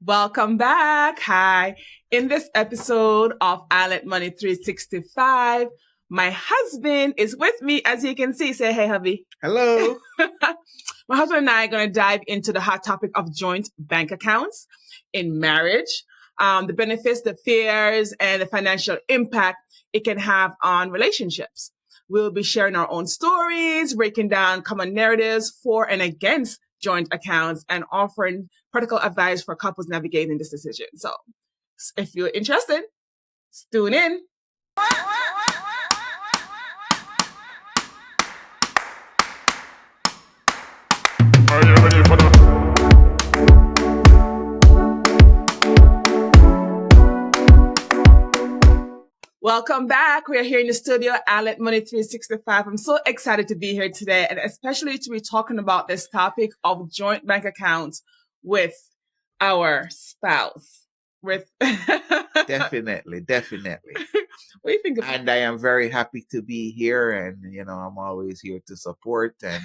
Welcome back. Hi. In this episode of Island Money 365, my husband is with me, as you can see. Say hey, hubby. Hello. My husband and I are going to dive into the hot topic of joint bank accounts in marriage, the benefits, the fears, and the financial impact it can have on relationships. We'll be sharing our own stories, breaking down common narratives for and against joint accounts, and offering practical advice for couples navigating this decision. So if you're interested, tune in. Are you ready for the... Welcome back. We are here in the studio, Island Money 365. I'm so excited to be here today, and especially to be talking about this topic of joint bank accounts with our spouse. Definitely. What do you think of And I am very happy to be here. And, I'm always here to support and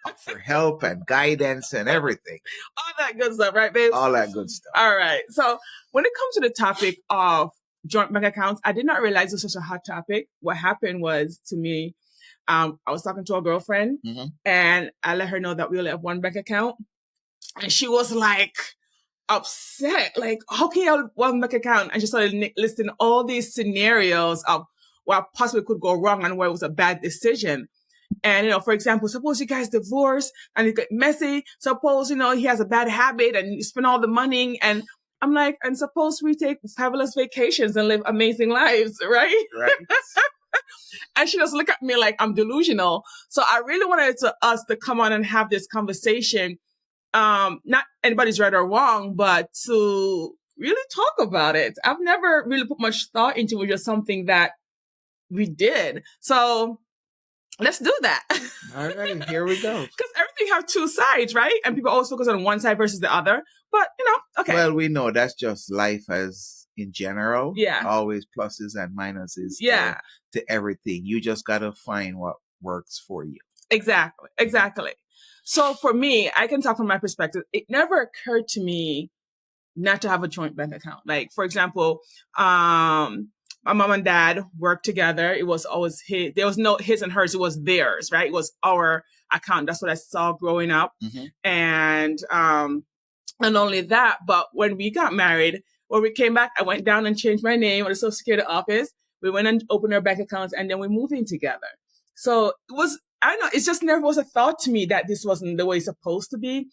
offer help and guidance and everything. all that good stuff, right, babe? All that good stuff. All right. So when it comes to the topic of joint bank accounts, I did not realize it was such a hot topic. What happened was, to me, I was talking to a girlfriend and I let her know that we only have one bank account. And she was like upset, like, how can you have one bank account? And she started listing all these scenarios of what possibly could go wrong and where it was a bad decision. And, for example, suppose you guys divorce and it get messy. Suppose, he has a bad habit and you spend all the money. And I'm like, and suppose we take fabulous vacations and live amazing lives, right? Right. And she just looked at me like I'm delusional. So I really wanted us to come on and have this conversation. Not anybody's right or wrong, but to really talk about it. I've never really put much thought into it, just something that we did. So let's do that. All right, here we go. Because everything have two sides, right? And people always focus on one side versus the other. But, okay. Well, we know that's just life as in general. Yeah. Always pluses and minuses to everything. You just got to find what works for you. Exactly. So for me, I can talk from my perspective. It never occurred to me not to have a joint bank account. Like, for example, my mom and dad worked together. It was always there was no his and hers. It was theirs, right? It was our account. That's what I saw growing up. And not only that, but when we got married, when we came back, I went down and changed my name at the Social Security office. We went and opened our bank accounts, and then we moved in together. So it was, I don't know, it just never was a thought to me that this wasn't the way it's supposed to be.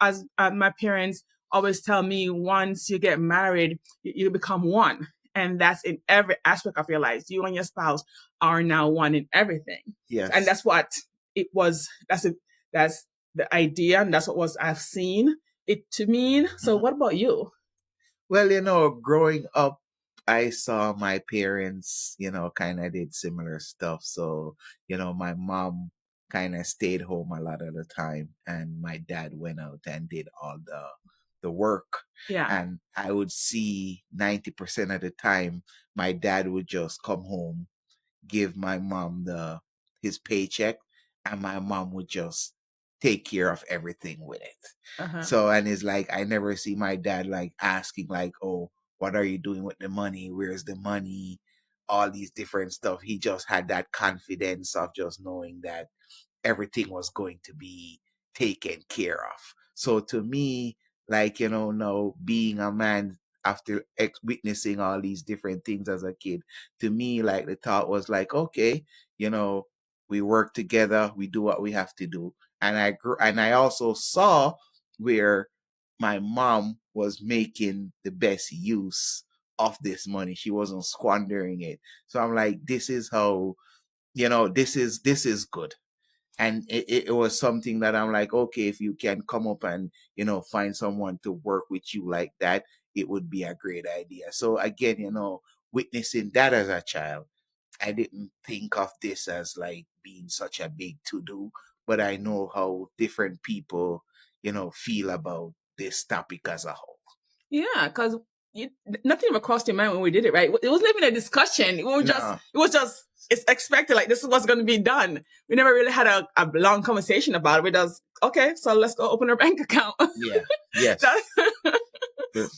As my parents always tell me, once you get married, you become one. And that's in every aspect of your life. You and your spouse are now one in everything. Yes. And that's what it was. That's the idea. And that's what I've seen it to mean. So what about you? Well, growing up, I saw my parents, kind of did similar stuff. So, my mom kind of stayed home a lot of the time, and my dad went out and did all the work. Yeah. And I would see 90% of the time, my dad would just come home, give my mom his paycheck, and my mom would just take care of everything with it. So, and it's like, I never see my dad like asking like, oh, what are you doing with the money? Where's the money? All these different stuff. He just had that confidence of just knowing that everything was going to be taken care of. So to me, like, now being a man after witnessing all these different things as a kid, to me, like the thought was like, okay, we work together, we do what we have to do. And I also saw where my mom was making the best use of this money. She wasn't squandering it. So I'm like, this is how, this is good. And it was something that I'm like, okay, if you can come up and, find someone to work with you like that, it would be a great idea. So again, witnessing that as a child, I didn't think of this as like being such a big to-do, but I know how different people, feel about this topic as a whole. Yeah, because nothing ever crossed your mind when we did it, right? It wasn't even a discussion. It was just, it's expected, like, this is what's going to be done. We never really had a long conversation about it. We just, okay, so let's go open our bank account. Yeah, yes.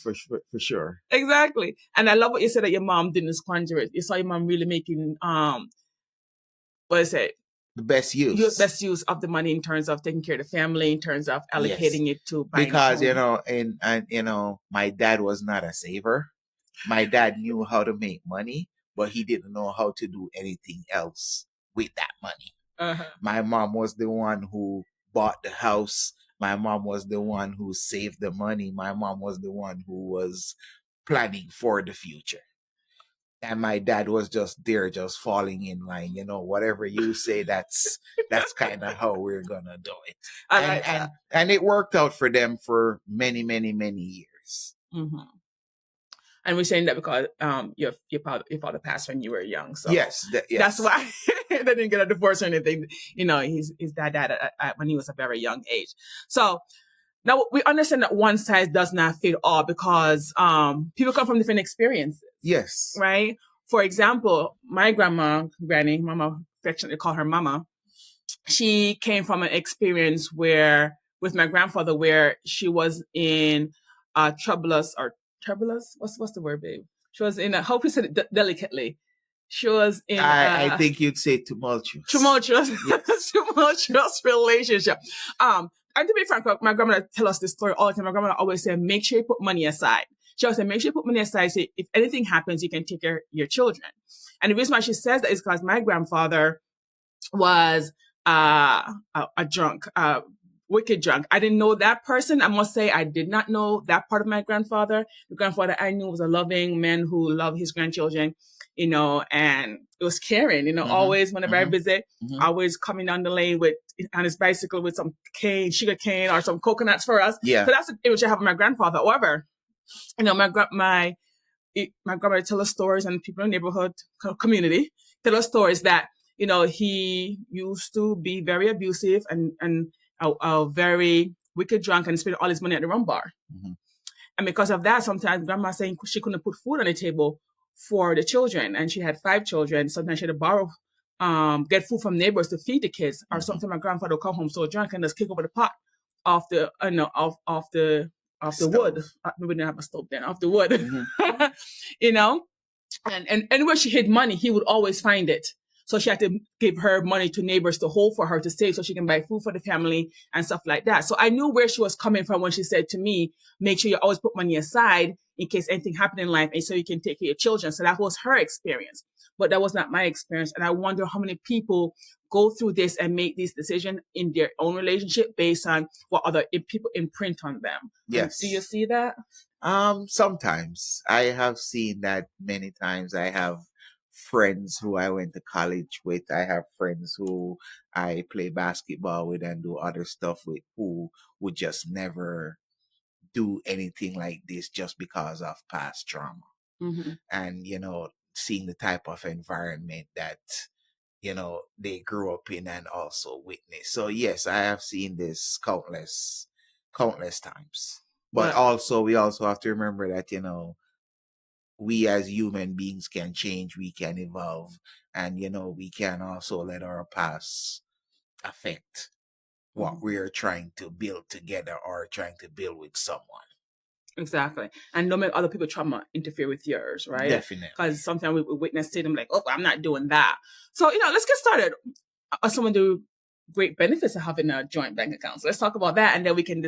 for sure. Exactly. And I love what you said that your mom didn't squander it. You saw your mom really making what is it? The best use. Best use of the money in terms of taking care of the family, in terms of allocating it to buying because a home. and my dad was not a saver. My dad knew how to make money, but he didn't know how to do anything else with that money. Uh-huh. My mom was the one who bought the house. My mom was the one who saved the money. My mom was the one who was planning for the future. And my dad was just there, just falling in line. Whatever you say, that's kind of how we're gonna do it. I like that. And it worked out for them for many, many, many years. Mm-hmm. And we're saying that because your father passed when you were young, so yes. That's why they didn't get a divorce or anything. His dad died when he was a very young age. So now we understand that one size does not fit all because people come from different experiences. Yes. Right. For example, my granny, Mama, affectionately call her Mama. She came from an experience with my grandfather, where she was in troublous. What's the word, babe? She was in how we said it delicately. She was in. I think you'd say tumultuous. Tumultuous, yes. Tumultuous relationship. And to be frank, my grandmother tell us this story all the time. My grandmother always said, make sure you put money aside. She always said, make sure you put money aside so if anything happens, you can take care of your children. And the reason why she says that is because my grandfather was a drunk, wicked drunk. I didn't know that person. I must say I did not know that part of my grandfather. The grandfather I knew was a loving man who loved his grandchildren, and it was caring, mm-hmm. always whenever I visit, always coming down the lane on his bicycle with some sugar cane or some coconuts for us. Yeah. So that's the image I have of my grandfather. However, my grandmother tell us stories, and people in the neighborhood community tell us stories that, he used to be very abusive and a very wicked drunk and spend all his money at the rum bar. Mm-hmm. And because of that, sometimes grandma saying she couldn't put food on the table for the children. And she had 5 children. Sometimes she had to borrow, get food from neighbors to feed the kids. Mm-hmm. Or sometimes my grandfather would come home so drunk and just kick over the pot off the wood. We didn't have a stove then, off the wood. Mm-hmm. And where she hid money, he would always find it. So she had to give her money to neighbors to hold for her to save so she can buy food for the family and stuff like that. So I knew where she was coming from when she said to me, make sure you always put money aside in case anything happened in life and so you can take care of your children. So that was her experience. But that was not my experience. And I wonder how many people go through this and make these decisions in their own relationship based on what other people imprint on them. Yes. Do you see that? Sometimes. I have seen that many times. I have friends who I went to college with. I have friends who I play basketball with and do other stuff with who would just never do anything like this just because of past trauma. Mm-hmm. And, seeing the type of environment that, they grew up in and also witnessed. So yes, I have seen this countless times. But we also have to remember that, we as human beings can change, we can evolve, and we can also let our past affect what we're trying to build together or trying to build with someone. Exactly. And don't make other people's trauma interfere with yours, right? Definitely. Because sometimes we witness them like, oh, I'm not doing that. So, let's get started. Some of the great benefits of having a joint bank account. So let's talk about that, and then we can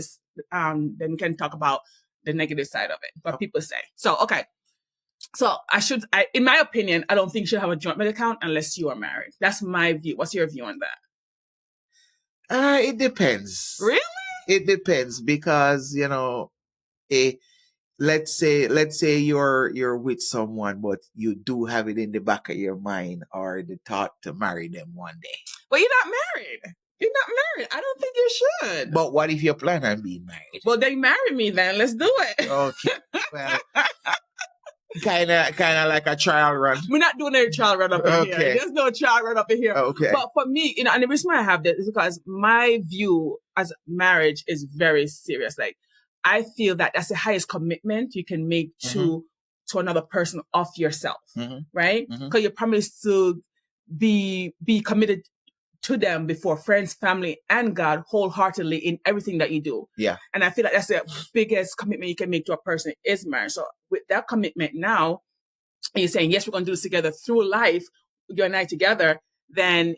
talk about the negative side of it, what people say. So, okay. So in my opinion, I don't think you should have a joint bank account unless you are married. That's my view. What's your view on that? It depends. Really? It depends because, let's say you're with someone, but you do have it in the back of your mind or the thought to marry them one day. But you're not married. You're not married. I don't think you should. But what if you plan on being married? Well, then marry me then. Let's do it. Okay. Well, kind of like a trial run. We're not doing a trial run up in here. There's no trial run up in here. Okay. But for me, and the reason why I have this is because my view as marriage is very serious. Like, I feel that that's the highest commitment you can make to another person of yourself, right? Because you're promised to be committed to them before friends, family, and God wholeheartedly in everything that you do. Yeah. And I feel like that's the biggest commitment you can make to a person is marriage. So with that commitment now, and you're saying, yes, we're going to do this together through life, you and I together, then,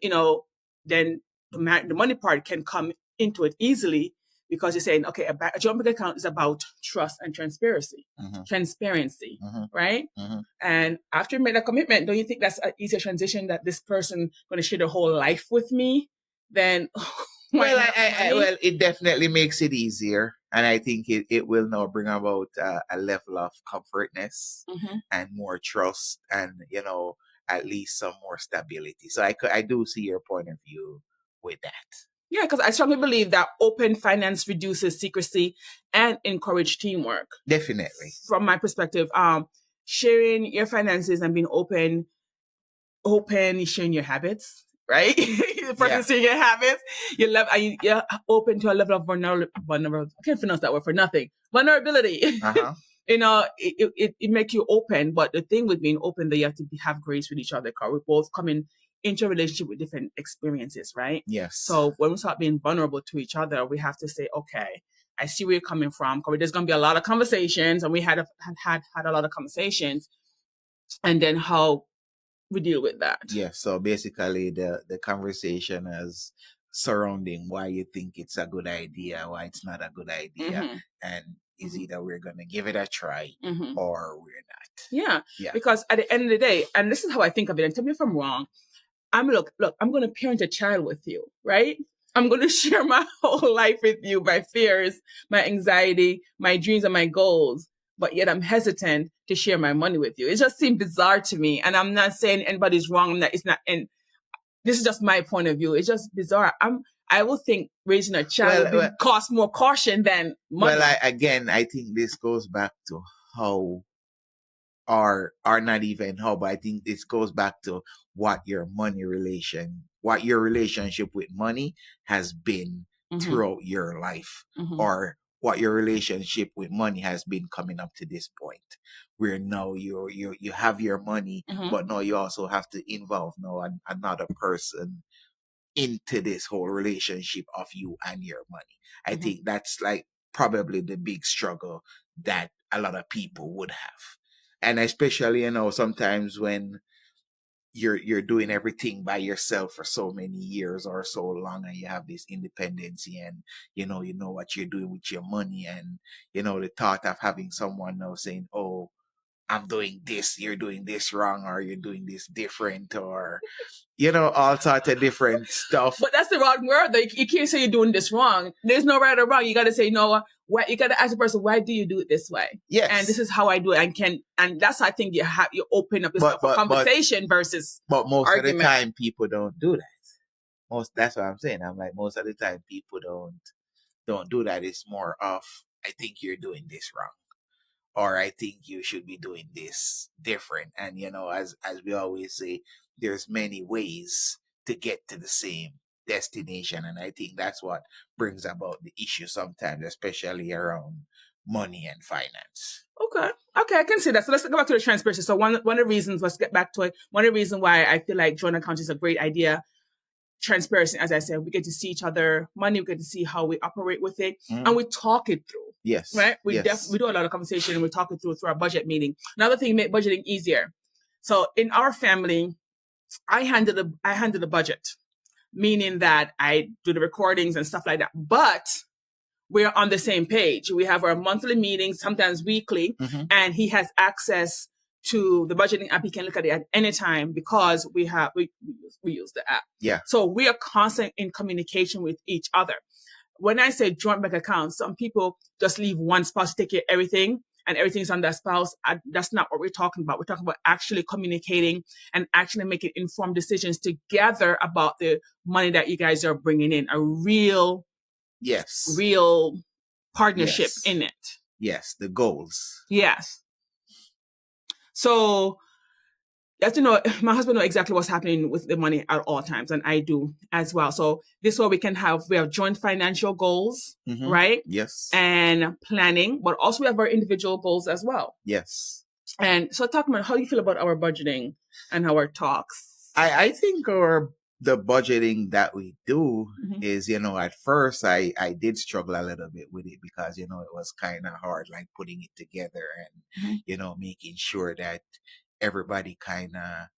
then the money part can come into it easily because you're saying, okay, a joint bank account is about trust and transparency, right? And after you made a commitment, don't you think that's an easier transition that this person going to share their whole life with me? Then, well, it definitely makes it easier. And I think it will now bring about a level of comfortness and more trust and, at least some more stability. So I do see your point of view with that. Yeah, because I strongly believe that open finance reduces secrecy and encourage teamwork. Definitely. From my perspective, sharing your finances and being open, sharing your habits, right? The person seeing your habits, you're open to a level of vulnerable. I can't pronounce that word for nothing. Vulnerability. It makes you open. But the thing with being open, that you have to have grace with each other because we're both coming into a relationship with different experiences, right? Yes. So when we start being vulnerable to each other, we have to say, okay, I see where you're coming from. There's going to be a lot of conversations, and we had a lot of conversations, and then how we deal with that. Yeah. So basically, the conversation is surrounding why you think it's a good idea, why it's not a good idea, and is either we're going to give it a try or we're not. Yeah. Because at the end of the day, and this is how I think of it, and tell me if I'm wrong, I'm going to parent a child with you, right? I'm going to share my whole life with you, my fears, my anxiety, my dreams, and my goals. But yet I'm hesitant to share my money with you. It just seemed bizarre to me. And I'm not saying anybody's wrong. It's not. And this is just my point of view. It's just bizarre. I will think raising a child would cost more caution than money. Well, I think this goes back to how, or not even how, but I think this goes back to what your relationship with money has been throughout your life, or what your relationship with money has been coming up to this point, where now you have your money, but now you also have to involve another person into this whole relationship of you and your money. I think that's like probably the big struggle that a lot of people would have. And especially, sometimes when you're doing everything by yourself for so many years or so long, and you have this independency, and you know what you're doing with your money, and the thought of having someone now saying, oh, I'm doing this, you're doing this wrong, or you're doing this different, or all sorts of different stuff. But that's the wrong word. You can't say you're doing this wrong. There's no right or wrong. You got to say, no, you got to ask the person, why do you do it this way? Yes. And this is how I do it. And that's, I think, you open up this conversation versus But most argument. of the time, people don't do that. That's what I'm saying. I'm like, most of the time, people don't do that. It's more of, I think you're doing this wrong, or I think you should be doing this different. And, as we always say, there's many ways to get to the same destination. And I think that's what brings about the issue sometimes, especially around money and finance. Okay, I can see that. So let's go back to the transparency. So one of the reasons, let's get back to it. One of the reasons why I feel like joint account is a great idea. Transparency, as I said, we get to see each other money, we get to see how we operate with it, and we talk it through. Yes. Right? We do a lot of conversation, and we talk it through our budget meeting. Another thing, make budgeting easier. So in our family, I handle the budget, meaning that I do the recordings and stuff like that. But we're on the same page. We have our monthly meetings, sometimes weekly, and he has access to the budgeting app. He can look at it at any time because we use the app. Yeah. So we are constant in communication with each other. When I say joint bank accounts, some people just leave one spouse to take care of everything, and everything's on that spouse. That's not what we're talking about. We're talking about actually communicating and actually making informed decisions together about the money that you guys are bringing in. A real partnership in it. Yes, the goals. Yes. So you have to know, my husband knows exactly what's happening with the money at all times, and I do as well. So this way we have joint financial goals, right? Yes. And planning, but also we have our individual goals as well. Yes. And so talk about how you feel about our budgeting and our talks. I think our the budgeting that we do Mhm. is, at first I did struggle a little bit with it because, it was kind of hard, like putting it together and, Mhm. making sure that everybody kind of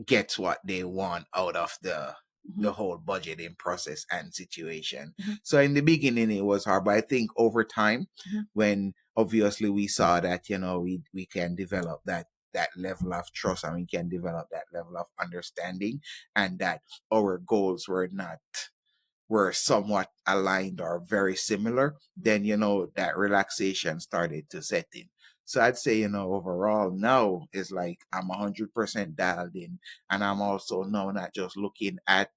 gets what they want out of the Mhm. whole budgeting process and situation. Mhm. So in the beginning it was hard, but I think over time, Mhm. when obviously we saw that, we can develop that level of trust, and we can develop that level of understanding, and that our goals were somewhat aligned or very similar, then that relaxation started to set in. So I'd say, overall now is like I'm 100% dialed in, and I'm also now not just looking at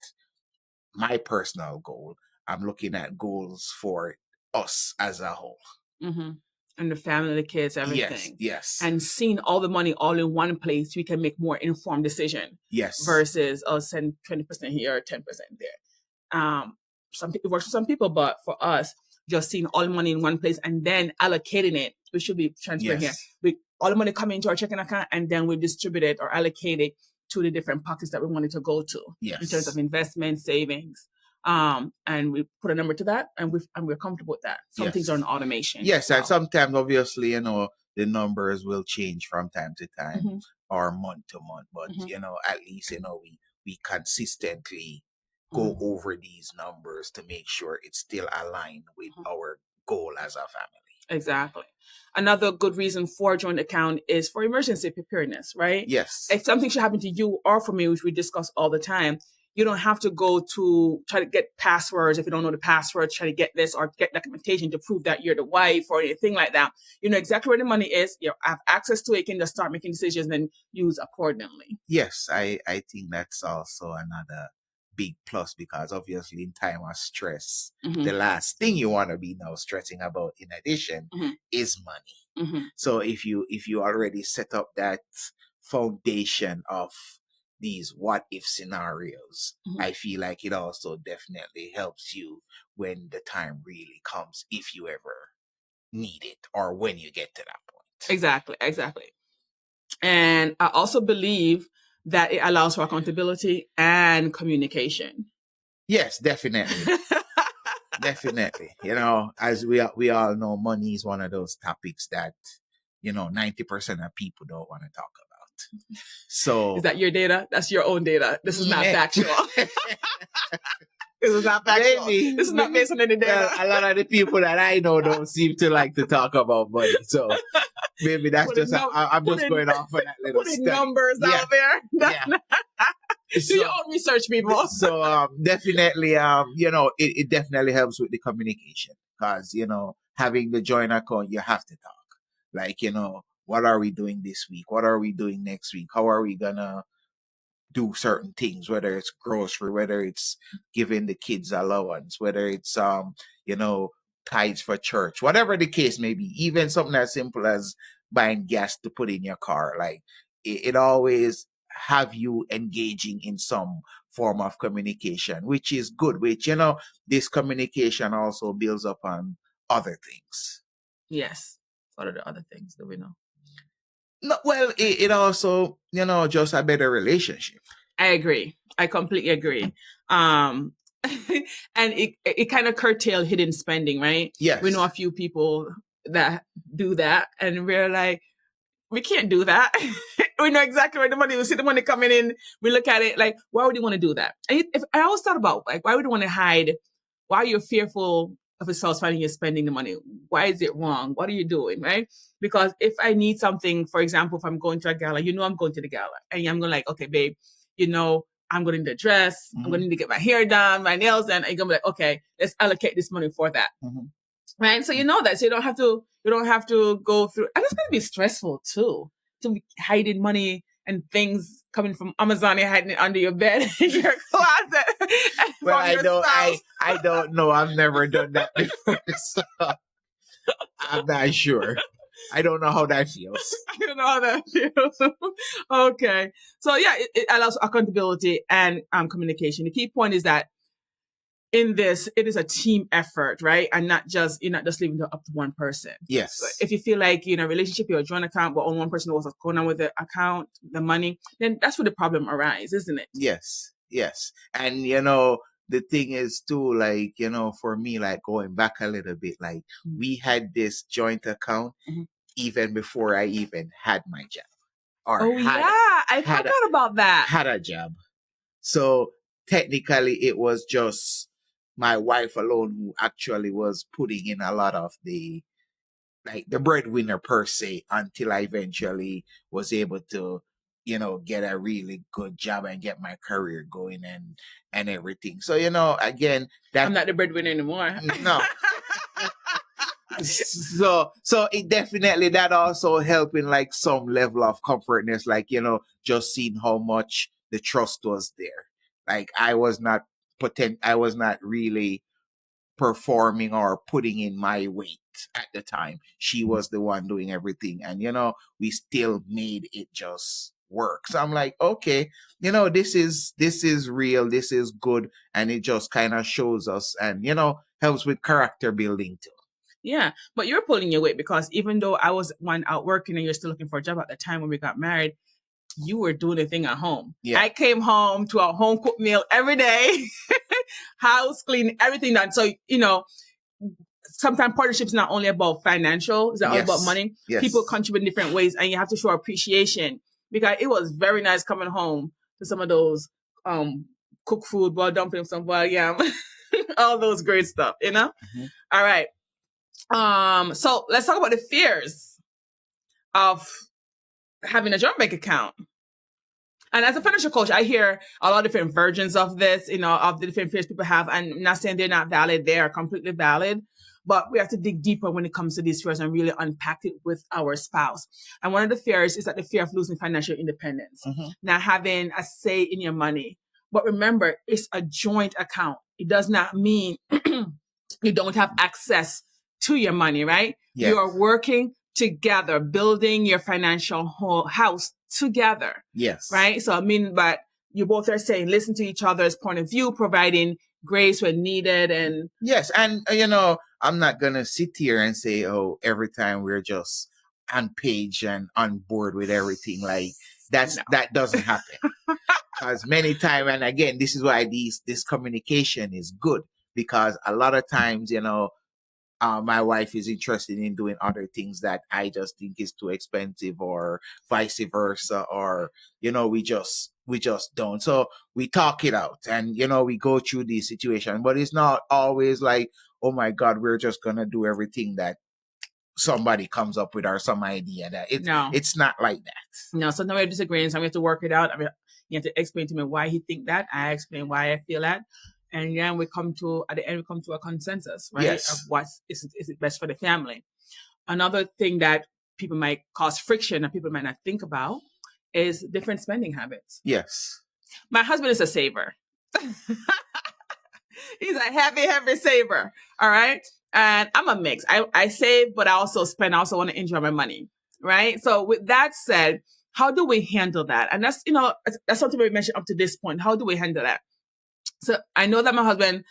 my personal goal. I'm looking at goals for us as a whole. Mhm. And the family, the kids, Yes, everything. yes, And seeing all the money all in one place, we can make more informed decision yes, versus send 20% here or 10% there. Some people, it works for some people, but for us, just seeing all the money in one place and then allocating it, we should be transparent here. yes, We all the money coming into our checking account, and then we distribute it or allocate it to the different pockets that we want it to go to in terms of yes, investment, savings. And we put a number to that, and we're comfortable with that. Some things are yes. in automation as Yes, and well. sometimes obviously, the numbers will change from time to time Mhm. or month to month, but Mhm. at least we consistently go Mhm. over these numbers to make sure it's still aligned with Mhm. our goal as a family. Exactly. Another good reason for a joint account is for emergency preparedness, right? Yes. If something should happen to you or for me, which we discuss all the time, you don't have to go to try to get passwords if you don't know the password, try to get this or get documentation to prove that you're the wife or anything like that. You know exactly where the money is. You have access to it. You can just start making decisions and use accordingly. Yes, I think that's also another big plus, because obviously in time of stress, Mm-hmm. the last thing you want to be now stressing about in addition Mm-hmm. is money. Mm-hmm. So if you already set up that foundation of these what if scenarios, Mm-hmm. I feel like it also definitely helps you when the time really comes, if you ever need it or when you get to that point. Exactly. Exactly. And I also believe that it allows for accountability and communication. Yes, definitely. Definitely. As we all know, money is one of those topics that 90% of people don't want to talk about. So Is that your data? That's your own data. This is not meh. factual. This is not factual. Maybe, This is not based on any data. well, a lot of the people that I know don't seem to like to talk about money. So maybe that's Putting just num- I'm just putting- going off of that little Putting study. numbers Yeah. out there. That's Yeah. not, do So, your own research, people. so definitely it definitely helps with the communication, because having the joint account, you have to talk, like, what are we doing this week, what are we doing next week, how are we gonna do certain things, whether it's grocery, whether it's giving the kids allowance, whether it's tithes for church, whatever the case may be, even something as simple as buying gas to put in your car. Like, it always have you engaging in some form of communication, which is good, which this communication also builds upon other things. Yes. What are the other things that we know? No, well, it also just a better relationship. I agree. I completely agree. And it kind of curtail hidden spending, right? Yes. We know a few people that do that, and we're like, we can't do that. We know exactly where the money. We see the money coming in. We look at it like, why would you want to do that? And if I always thought about, like, why would you want to hide? Why are you fearful of a spouse finding you spending the money? Why is it wrong? What are you doing, right? Because if I need something, for example, if I'm going to a gala, I'm going to the gala, and I'm going like, okay, babe, I'm going to the dress. Mhm. I'm going to get my hair done, my nails done. And you're going to be like, okay, let's allocate this money for that. Mhm. Right. So you know that. So you don't have to go through, and it's going to be stressful too, to be hiding money and things coming from Amazon. You're hiding it under your bed, in your closet. Well, from I don't know. I've never done that before, so I'm not sure. I don't know how that feels. I don't know how that feels. Okay. So yeah, it allows accountability and communication. The key point is that in this, it is a team effort, right? And you're not just leaving it up to one person. Yes. So if you feel like, relationship, you're a joint account, but only one person knows what's going on with the account, the money, then that's where the problem arises, isn't it? Yes. Yes. And the thing is too, like, for me, like going back a little bit, like we had this joint account Mhm. even before I even had my job or Oh had yeah, I had a, forgot about that. had a job. So technically it was just my wife alone who actually was putting in a lot of the breadwinner per se, until I eventually was able to, get a really good job and get my career going and everything. So, again, I'm that not the breadwinner anymore. no. So it definitely, that also helped in like some level of comfortness, like, just seeing how much the trust was there. Like I was not really performing or putting in my weight at the time. She was the one doing everything. And, we still made it just work. So I'm like, okay, this is real. This is good. And it just kind of shows us and, helps with character building too. Yeah, but you're pulling your weight because even though I was one out working and you're still looking for a job at the time when we got married, you were doing a thing at home. Yeah. I came home to a home cooked meal every day, house clean, everything done. So, sometimes partnership's not only about financial, it's not all about Yes. money. Yes. People contribute in different ways and you have to show appreciation because it was very nice coming home to some of those cooked food, boiled dumplings, some boiled yam, all those great stuff, Mhm. All right. So let's talk about the fears of having a joint bank account. And as a financial coach, I hear a lot of different versions of this, of the different fears people have. And I'm not saying they're not valid, they are completely valid. But we have to dig deeper when it comes to these fears and really unpack it with our spouse. And one of the fears is that the fear of losing financial independence, not having a say in your money. But remember, it's a joint account. It does not mean you don't have access to your money, right? Yes. You are working together, building your financial whole house together. Yes. Right? So I mean, but you both are saying listen to each other's point of view, providing grace when needed. And yes. And, I'm not going to sit here and say, oh, every time we're just on page and on board with everything. Like that doesn't happen. Because many times, and again, this is why this communication is good, because a lot of times, my wife is interested in doing other things that I just think is too expensive, or vice versa, or we just don't. So we talk it out, and we go through the situation, but it's not always like, oh my God, we're just gonna do everything that somebody comes up with or some idea that it's not like that. No, sometimes we're disagreeing, so we have to work it out. I mean, you have to explain to me why he think that. I explain why I feel that. And then at the end, we come to a consensus, right? Yes. Of what is it best for the family. Another thing that people might cause friction and people might not think about is different spending habits. Yes. My husband is a saver. He's a heavy saver. All right. And I'm a mix. I save, but I also spend. I also want to enjoy my money. Right. So with that said, how do we handle that? And that's something we mentioned up to this point. How do we handle that? So I know that my husband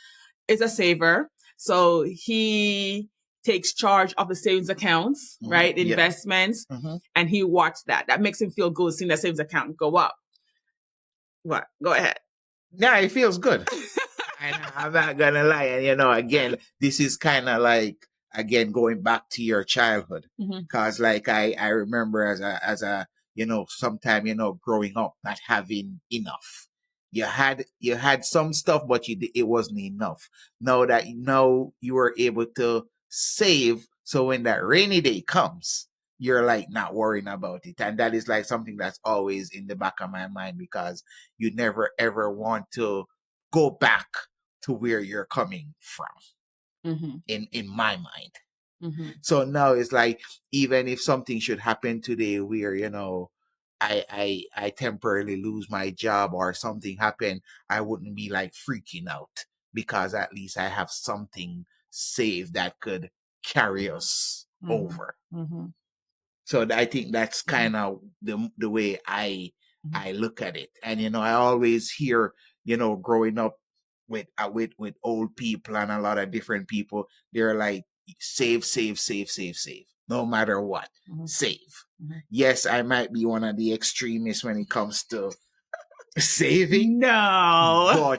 is a saver. So he takes charge of the savings accounts, right? Investments. And he watched that. That makes him feel good seeing that savings account go up. What? Go ahead. Yeah, it feels good. I'm not gonna lie. And again, this is kind of like, again, going back to your childhood, because like I remember as a sometime growing up not having enough. You had some stuff, but it wasn't enough. Now you were able to save, so when that rainy day comes, you're like not worrying about it. And that is like something that's always in the back of my mind, because you never ever want to go back to where you're coming from, in my mind. So now it's like, even if something should happen today where I temporarily lose my job or something happen, I wouldn't be like freaking out, because at least I have something saved that could carry us over. So I think that's kind of the way I look at it. And I always hear, growing up with old people and a lot of different people, they're like, save, no matter what, save. Yes, I might be one of the extremists when it comes to saving, No.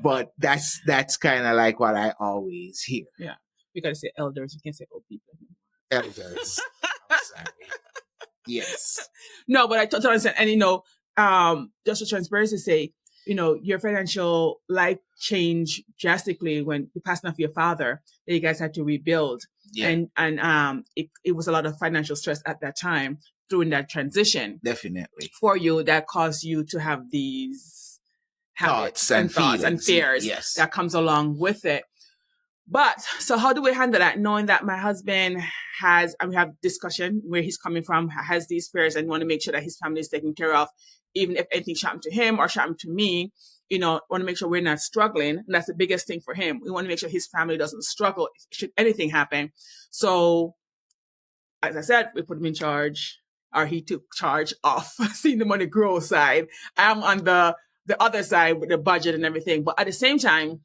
but that's kind of like what I always hear. Yeah. We gotta say elders. We can't say old people. Elders. I'm sorry. Yes. No, but I totally understand. And just for transparency sake, your financial life changed drastically when the passing of your father, that you guys had to rebuild. Yeah. And it was a lot of financial stress at that time during that transition. Definitely. For you, that caused you to have these thoughts and fears yes. that comes along with it. But so how do we handle that? Knowing that my husband has, and we have discussion where he's coming from, has these fears and want to make sure that his family is taken care of, even if anything happened to him or happened to me, want to make sure we're not struggling. And that's the biggest thing for him. We want to make sure his family doesn't struggle should anything happen. So, as I said, we put him in charge, or he took charge of seeing the money grow side. I'm on the other side with the budget and everything. But at the same time,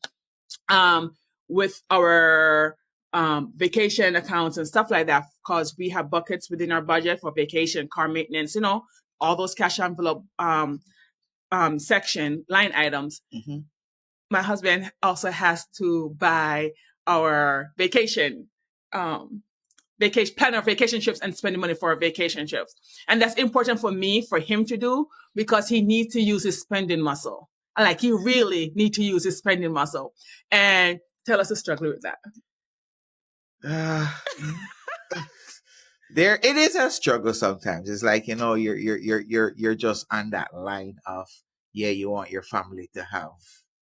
with our vacation accounts and stuff like that, because we have buckets within our budget for vacation, car maintenance, all those cash envelope section line items. Mm-hmm. My husband also has to buy our vacation plan our vacation trips and spending money for our vacation trips. And that's important for him to do, because he needs to use his spending muscle. Like, he really need to use his spending muscle. And tell us the struggle with that. There, it is a struggle sometimes. It's like, you're just on that line of, you want your family to have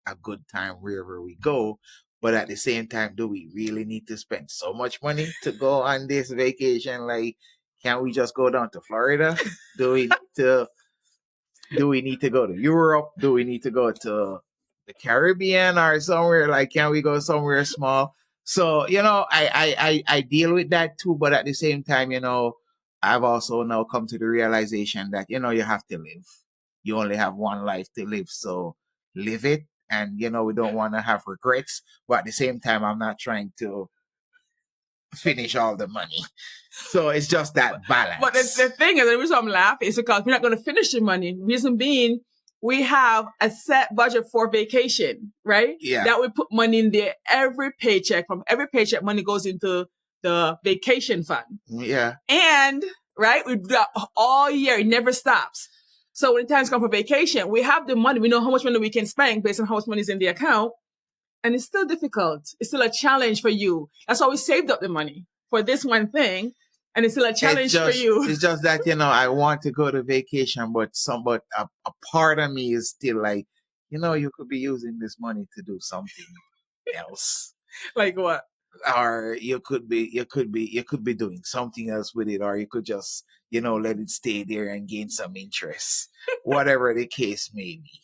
a good time wherever we go. But at the same time, do we really need to spend so much money to go on this vacation? Like, can't we just go down to Florida? Do we need to go to Europe? Do we need to go to the Caribbean or somewhere? Like, can we go somewhere small? So, I deal with that too. But at the same time, I've also now come to the realization that, you have to live. You only have one life to live. So live it. And, we don't want to have regrets. But at the same time, I'm not trying to finish all the money. So it's just that balance. But the thing is, the reason I'm laughing is because we're not going to finish the money. Reason being, we have a set budget for vacation, right? Yeah. That we put money in there. From every paycheck, money goes into the vacation fund. Yeah. And, right, we do that all year. It never stops. So when the times come for vacation, we have the money. We know how much money we can spend based on how much money is in the account. And it's still difficult. It's still a challenge for you. That's why we saved up the money for this one thing. And it's still a challenge for you. It's just that, I want to go to vacation, but a part of me is still like, you could be using this money to do something else. Like what? Or you could be doing something else with it, or you could just, let it stay there and gain some interest, whatever the case may be.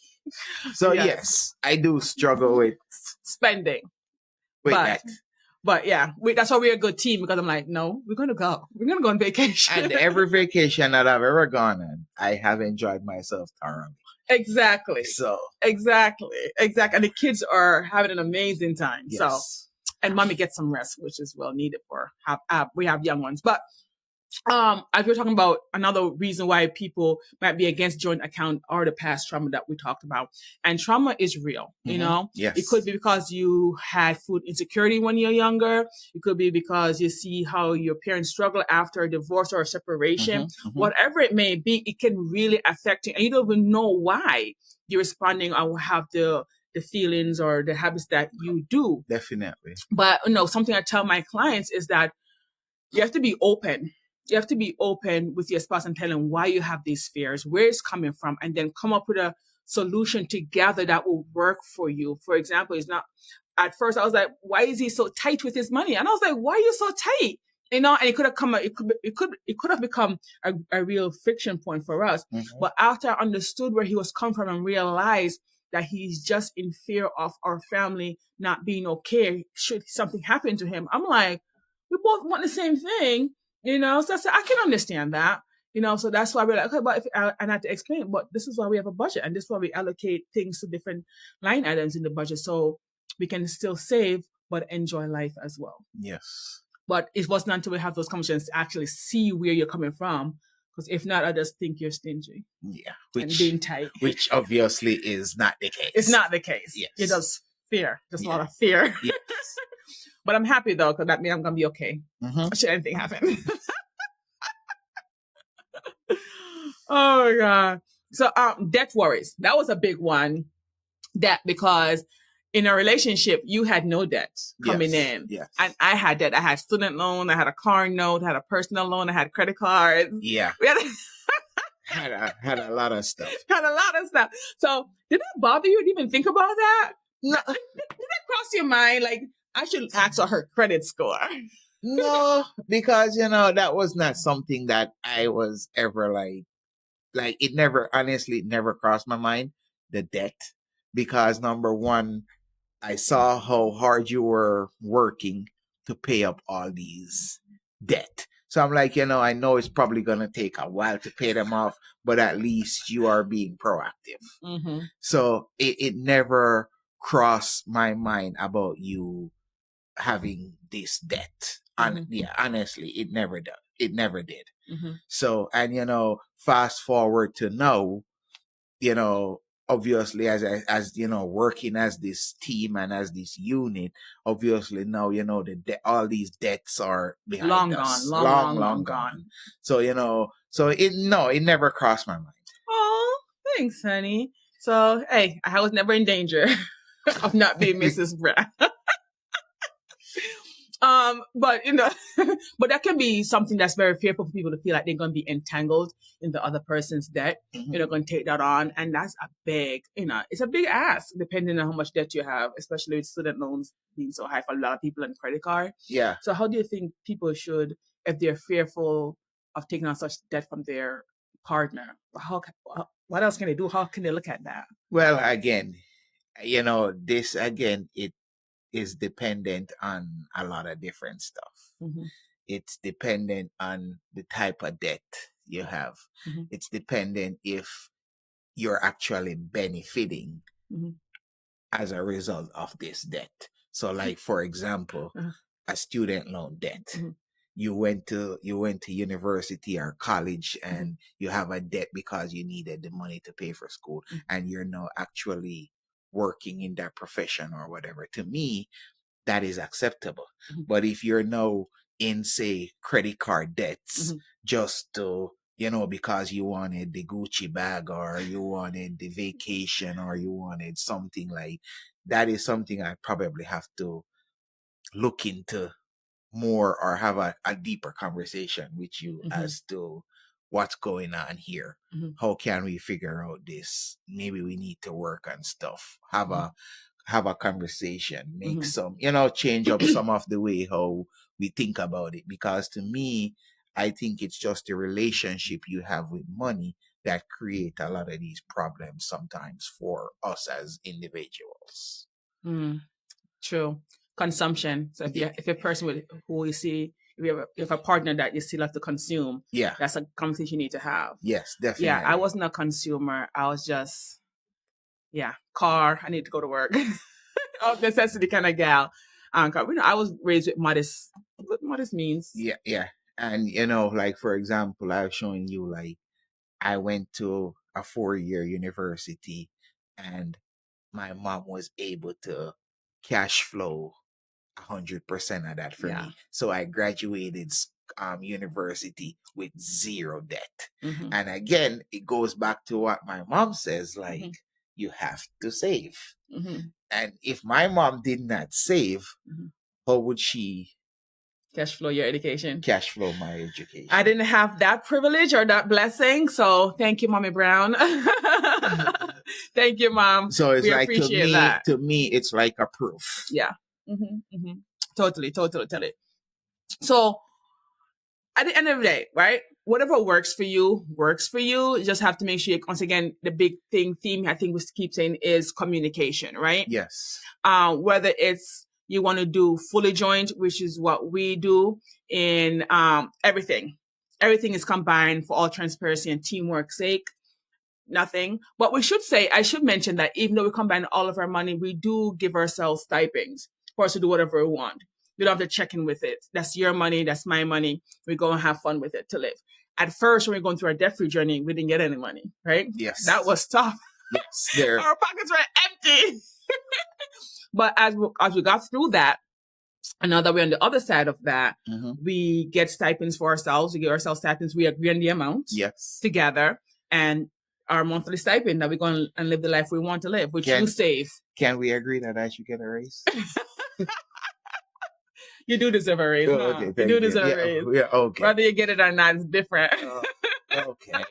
So yes, I do struggle with spending. That. But yeah, that's why we're a good team, because I'm like, no, we're going to go. We're going to go on vacation. And every vacation that I've ever gone on, I have enjoyed myself thoroughly. Exactly. So. Exactly. And the kids are having an amazing time. Yes. So, and mommy gets some rest, which is well needed we have young ones. But as we're talking about, another reason why people might be against joint account are the past trauma that we talked about. And trauma is real, Yes. It could be because you had food insecurity when you're younger. It could be because you see how your parents struggle after a divorce or a separation. Whatever it may be, it can really affect you. And you don't even know why you're responding or have the feelings or the habits that you do. Definitely. But, something I tell my clients is that you have to be open. You have to be open with your spouse and tell them why you have these fears, where it's coming from, and then come up with a solution together that will work for you. For example, it's not, at first I was like, why is he so tight with his money? And I was like, why are you so tight? And it could have become a real friction point for us. But after I understood where he was coming from and realized that he's just in fear of our family not being okay should something happen to him, I'm like, we both want the same thing. So I said, I can understand that, so that's why we're like, okay, but I had to explain, but this is why we have a budget, and this is why we allocate things to different line items in the budget, so we can still save, but enjoy life as well. Yes. But it wasn't until we have those conversations to actually see where you're coming from, Because if not, I just think you're stingy Yeah. and being tight. Which obviously is not the case. It's not the case. Yes. It's just fear. Just a lot Yeah. of fear. Yes. But I'm happy though, because that means I'm gonna be okay. Mhm. Should anything happen. Oh my God. So debt worries. That was a big one. That because in a relationship, you had no debt coming Yes. in. Yes. And I had debt. I had student loan, I had a car note, I had a personal loan, I had credit cards. Yeah. We Had a lot of stuff. had a lot of stuff. So did that bother you to even think about that? No. Did that cross your mind? Like, I should ask for her credit score. No, because that was not something that I was ever like it never honestly it never crossed my mind, the debt. Because number one, I saw how hard you were working to pay up all these debt. So I'm like, I know it's probably gonna take a while to pay them off, but at least you are being proactive. Mm-hmm. So it never crossed my mind about you having this debt. And yeah, honestly, it never did. It never did. Mm-hmm. So, and fast forward to now, obviously as working as this team and as this unit, obviously now, all these debts are behind Long us. gone. Long gone. So, it never crossed my mind. Oh, thanks, honey. So, hey, I was never in danger of not being Mrs. Brown. But but that can be something that's very fearful for people to feel like they're going to be entangled in the other person's debt. Mhm. You're going to take that on, and that's a big, it's a big ask depending on how much debt you have, especially with student loans being so high for a lot of people and credit card. Yeah. So, how do you think people should, if they're fearful of taking on such debt from their partner, what else can they do? How can they look at that? Well, again, this again, it is dependent on a lot of different stuff. Mm-hmm. It's dependent on the type of debt you have. Mm-hmm. It's dependent if you're actually benefiting Mm-hmm. as a result of this debt. So, like for example, Uh-huh. a student loan debt. Mm-hmm. You went to university or college and you have a debt because you needed the money to pay for school, Mhm. and you're now actually working in that profession or whatever. To me, that is acceptable. Mhm. But if you're now in, say, credit card debts Mhm. just to, because you wanted the Gucci bag or you wanted the vacation or you wanted something like that, is something I probably have to look into more or have a deeper conversation with you Mhm. as to what's going on here. Mhm. How can we figure out this? Maybe we need to work on stuff. Have Mhm. a conversation, make Mhm. some, change up some of the way how we think about it. Because to me, I think it's just the relationship you have with money that create a lot of these problems sometimes for us as individuals. True. Consumption. So if a person who you see, if you have a partner that you still have to consume, Yeah. that's a conversation you need to have. Yes, definitely. Yeah, I wasn't a consumer. I was just, car. I need to go to work. Of necessity kind of gal. I was raised with modest means. Yeah. And like for example, I was showing you, like, I went to a 4-year university and my mom was able to cash flow 100% of that for Yeah. me. So I graduated university with zero debt. Mhm. And again, it goes back to what my mom says, like, Mhm. you have to save. Mhm. And if my mom did not save, Mhm. how would she Cash flow your education. cash flow my education? I didn't have that privilege or that blessing, so thank you, Mommy Brown. Thank you, Mom. So it's We like, appreciate that. to me, it's like a proof. Yeah. Totally. So at the end of the day, right? Whatever works for you, works for you. You just have to make sure, once again, the big theme I think we keep saying is communication, right? Yes. Whether it's you want to do fully joint, which is what we do in everything. Everything is combined for all transparency and teamwork's sake. Nothing. But I should mention that even though we combine all of our money, we do give ourselves stipends for us to do whatever we want. You don't have to check in with it. That's your money. That's my money. We go and have fun with it to live. At first, when we were going through our debt-free journey, we didn't get any money, right? Yes. That was tough. Yes. There. Our pockets were empty. But as we got through that, and now that we're on the other side of that, we get stipends for ourselves. We give ourselves stipends. We agree on the amount together, and our monthly stipend that we're going and live the life we want to live, which you save. Can we agree that I should get a raise? You do deserve a raise. Oh, okay, you do deserve a raise. Yeah, okay. Whether you get it or not is different. Okay.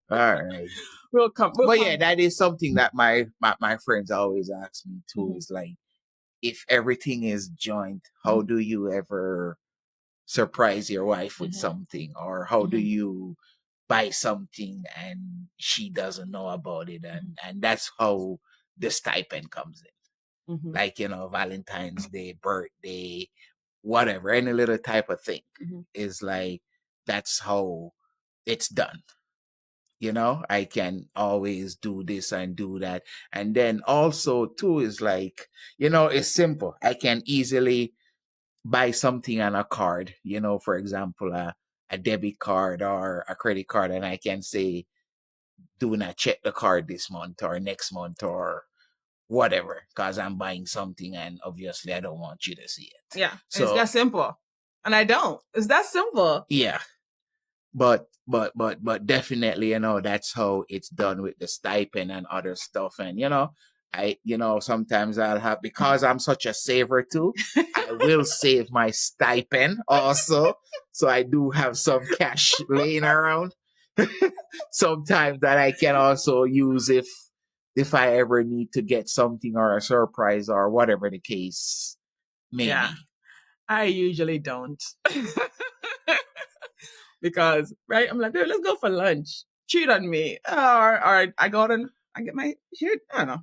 All right. We'll come. Yeah, that is something that my friends always ask me too. Is like, if everything is joint, how do you ever surprise your wife with something, or how do you buy something and she doesn't know about it, and that's how the stipend comes in. Like, Valentine's Day, birthday, whatever, any little type of thing is like, that's how it's done. I can always do this and do that. And then also too is like, it's simple. I can easily buy something on a card, for example, a debit card or a credit card, and I can say, do not check the card this month or next month or whatever, because I'm buying something and obviously I don't want you to see it. Yeah. So it's that simple. And I don't. It's that simple. Yeah. But definitely, that's how it's done with the stipend and other stuff. And, sometimes I'll have, because I'm such a saver too, I will save my stipend also. So I do have some cash laying around sometimes that I can also use if I ever need to get something or a surprise or whatever the case may be. I usually don't. Because, right, I'm like, let's go for lunch. Cheat on me. Or I go out and I get my shit. I don't know.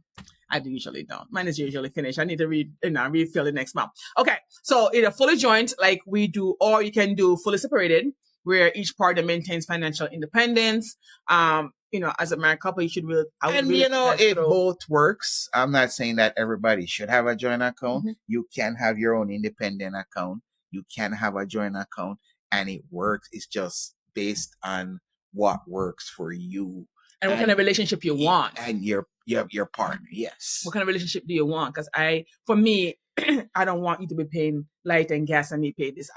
I usually don't. Mine is usually finished. I need to refill it next month. Okay. So either fully joint like we do, or you can do fully separated, where each partner maintains financial independence. As a married couple, you should really... it both works. I'm not saying that everybody should have a joint account. You can have your own independent account. You can have a joint account. And it works. It's just based on what works for you and what kind of relationship you want, and your partner. Yes. What kind of relationship do you want? Because for me, I don't want you to be paying light and gas and me pay this.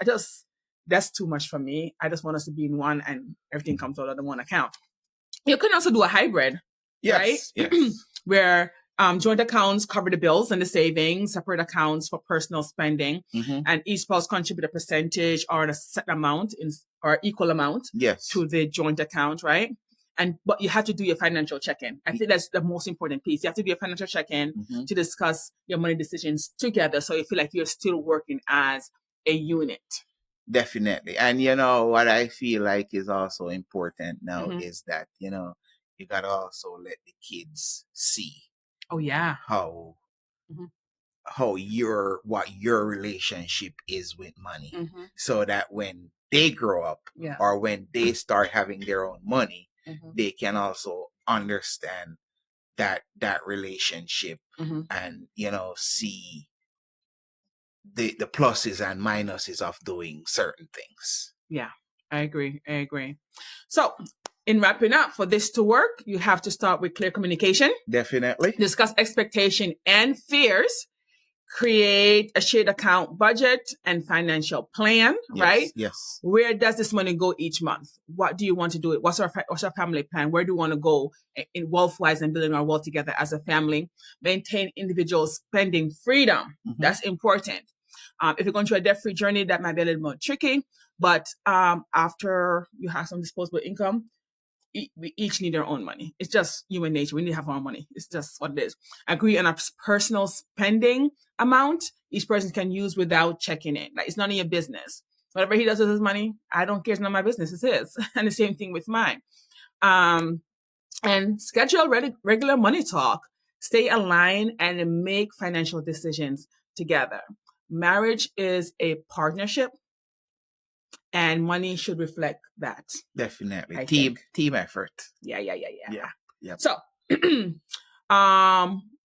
That's too much for me. I just want us to be in one, and everything comes out of the one account. You can also do a hybrid, right? Yes. Where joint accounts cover the bills and the savings, separate accounts for personal spending, and each spouse contribute a percentage or a set amount or equal amount to the joint account, right? But you have to do your financial check-in. I think that's the most important piece. You have to do your financial check-in to discuss your money decisions together, so you feel like you're still working as a unit. Definitely. And what I feel like is also important now is that, you got to also let the kids see. Oh yeah. How what your relationship is with money, so that when they grow up or when they start having their own money, they can also understand that relationship and see the pluses and minuses of doing certain things. Yeah, I agree. So, in wrapping up, for this to work, you have to start with clear communication. Definitely. Discuss expectation and fears. Create a shared account budget and financial plan, right? Yes. Where does this money go each month? What do you want to do? What's our family plan? Where do we want to go in wealth-wise and building our wealth together as a family? Maintain individual spending freedom. That's important. If you're going through a debt-free journey, that might be a little more tricky. But after you have some disposable income, we each need our own money. It's just human nature. We need to have our own money. It's just what it is. Agree on a personal spending amount each person can use without checking it. Like, it's none of your business. Whatever he does with his money, I don't care. It's not my business. It's his. And the same thing with mine. And schedule regular money talk. Stay aligned and make financial decisions together. Marriage is a partnership, and money should reflect that. Definitely. Team effort. Yeah. Yep. So,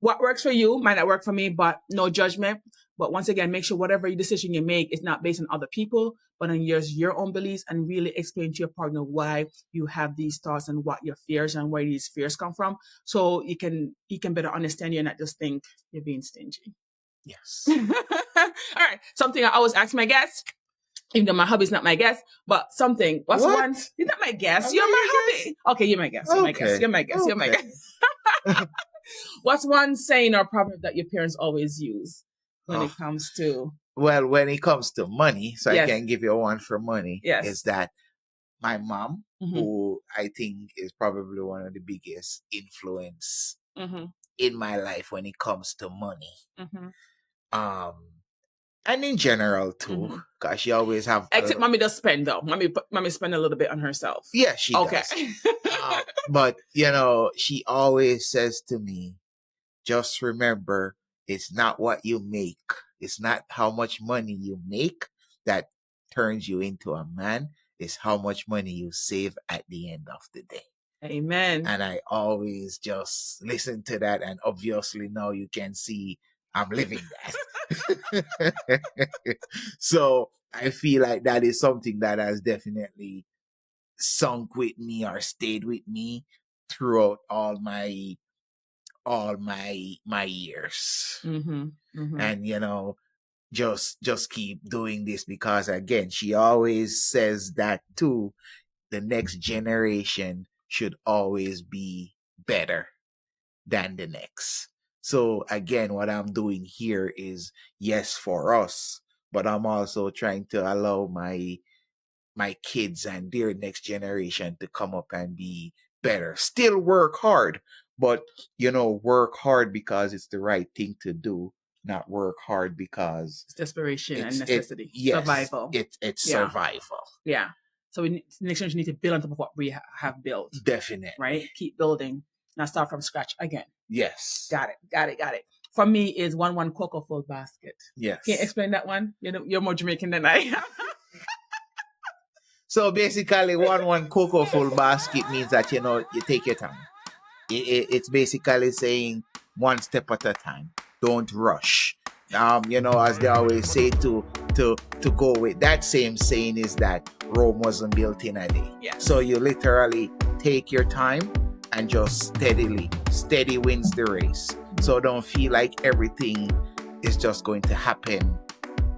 what works for you might not work for me, but no judgment. But once again, make sure whatever decision you make is not based on other people, but on your own beliefs, and really explain to your partner why you have these thoughts and what your fears and where these fears come from. So he can better understand you and not just think you're being stingy. Yes. All right. Something I always ask my guests, even though my hubby's not my guest, but something. What's What? one? You're not my guest. Am You're I my your hubby. Okay, you're my guest. You're my guest. Okay. You're my guest. You're my Okay. guest. What's one saying or proverb that your parents always use when it comes to? Well, when it comes to money, so Yes. I can give you one for money, Yes. is that my mom, Mhm. who I think is probably one of the biggest influence Mhm. in my life when it comes to money. Mhm. And in general too, Mhm. because she always have. Except mommy does spend though. Mommy spend a little bit on herself. Yeah, she Okay. does. But she always says to me, just remember, it's not what you make. It's not how much money you make that turns you into a man. It's how much money you save at the end of the day. Amen. And I always just listen to that. And obviously now you can see I'm living that. So I feel like that is something that has definitely sunk with me or stayed with me throughout all my years. Mm-hmm. Mm-hmm. And just keep doing this, because again, she always says that too, the next generation should always be better than the next. So again, what I'm doing here is, yes, for us, but I'm also trying to allow my kids and their next generation to come up and be better. Still work hard, but work hard because it's the right thing to do, not work hard because it's desperation and it's- necessity. yes, Survival. It's Yeah. survival. Yeah. So next generation need to build on top of what we have built. Definitely. Right? Keep building. Not start from scratch again. Yes. Got it. For me, is one cocoa full basket. Yes. Can you explain that one? You're more Jamaican than I am. So basically, one cocoa full basket means that you take your time. It's basically saying one step at a time. Don't rush. As they always say, to go with that same saying is that Rome wasn't built in a day. Yes. So you literally take your time and just steady wins the race. So don't feel like everything is just going to happen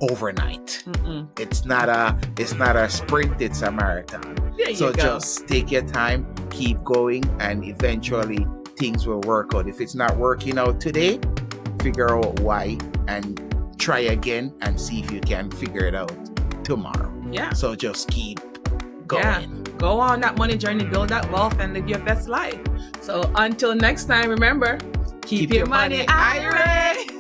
overnight. Mm-mm. It's not a sprint, it's a marathon. There you So go. just take your time, keep going, and eventually things will work out. If it's not working out today, figure out why and try again and see if you can figure it out tomorrow. Yeah. So just keep going. Yeah. Go on that money journey, build that wealth, and live your best life. So until next time, remember, keep your money irate.